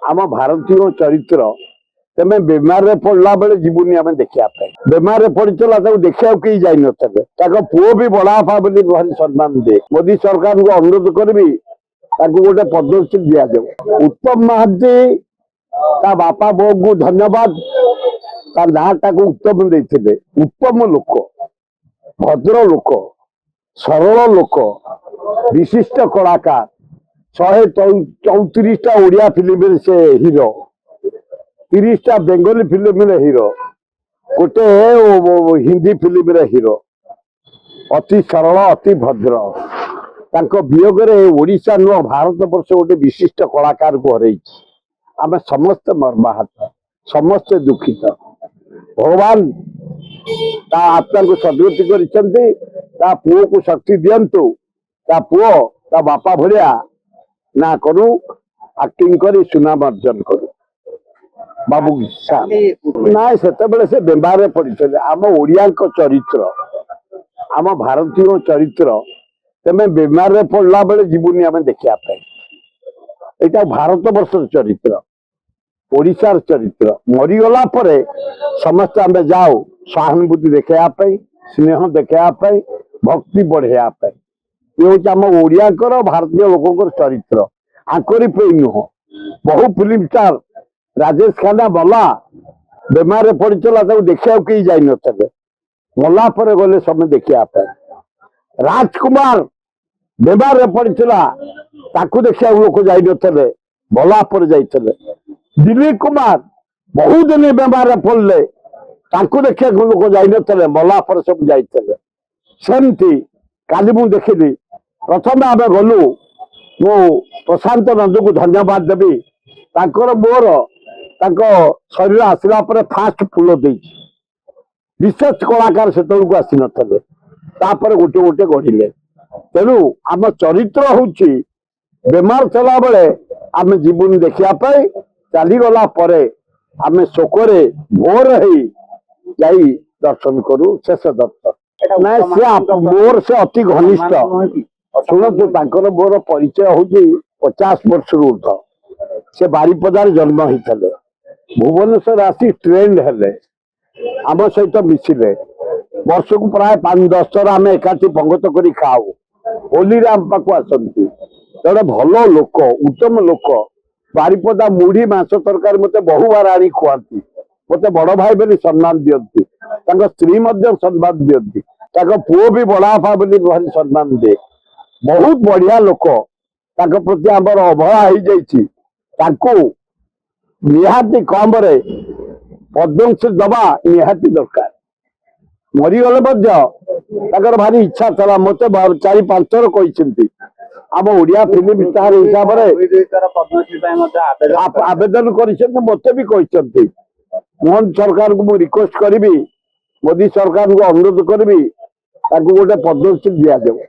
आम भारतीय चरित्र तेमे बेमार रे पड़ला बेले जीवनी आम देखा बेमार रे पड़ला देखा कहीं जाई नथे पुओ भी बड़ापा बोली भारी सम्मान दे मोदी सरकार को अनुरोध करी गोटे पद्मश्री दिया जाए। उत्तम महांती ता बापा बो को धन्यवाद तार ना उत्तम देते उत्तम लोक भद्र लोक सरल लोक विशिष्ट कलाकार 134टा ओडिया फिल्म से हीरो 30टा बेंगली फिल्म हीरो गोटे हिंदी फिल्म हीरो अति सरल अति भद्र तांको वियोग ओडिशा नुह भारत वर्ष गोटे विशिष्ट कलाकार को हरई आम समस्त मर्माहत समस्त दुखित भगवान ता आत्मा को सदगति कर पुओ को शक्ति दिंतु ता पुओ ता बापा भलिया ना करू एक्टिंग करी सुनाम अर्जन करू बाबू ना से बेमार पड़ते आम ओडिया चरित्र आम भारतीय चरित्र तेमे बेमार पड़ला बेले जीवनी आम देखा यहाँ भारत वर्ष चरित्र ओडिशार चरित्र मरीगला परे समस्त आम जाओ सहानुभूति देखापी स्नेह देखापी भक्ति बढ़ापी ये हूँ आम ओडिया भारतीय लोक चरित्र आंकरी पे नुह बहु फिल्म स्टार राजेश खन्ना बला बेमार पड़ला देखा कहीं जाई नथे मला पर गले समय देखापी राजकुमार बेमार पड़ला देखा लोक जाई नथे भला पर जाते दिलीप कुमार बहु दिन बेमार पड़े देखा लोक जाई नथे मला पर सब जाते सेमती काली मु देखिली प्रथम आम गलु मु प्रशांत नंद को धन्यवाद देवी मोर शरीर आसला फास्ट फूल दे विशेष कलाकार से आसी नथे गोटे गोटे गढ़िले तेणु आम चरित्र हूँ बेमार चला बेले आम जीवन देखापी चलीगला आम शोकरे भोर जाई दर्शन करू शेष दर्शन ना सी मोर से अति घनिष्ठ शुणु तांकर मोर परिचय हूँ 50 वर्ष ऊर्ध से बारिपदार जन्म होते भुवनेश्वर आसी ट्रेंड हेले आम सहित मिसिले वर्ष को प्राय 5-10 थर आम एकाठी पंगत कर खाऊ होली आम पाक आसती जड़े भल लोक उत्तम लोक बारिपदा मुढ़ी मांस तरकारी मत बहु बार आनी खुआती मत बड़ भाई बोली सम्मान दियंती स्त्री सम्मान दियंती पुओ भी बड़ापा बोली भारी सम्मान दे बहुत बढ़िया लोक प्रति आमर अवहेला हो जाती निहाती कम पद्मश्री दबा निहाती दरकार मरीगले भारी इच्छा चला मत 4-5 थर कहते आम ओडिया फिल्म स्टार हिसाब से आवेदन कर मत भी कहते मोहन सरकार को मुझे रिक्वेस्ट करी मोदी सरकार को अनुरोध करी गोटे पद्मश्री दिया जाए।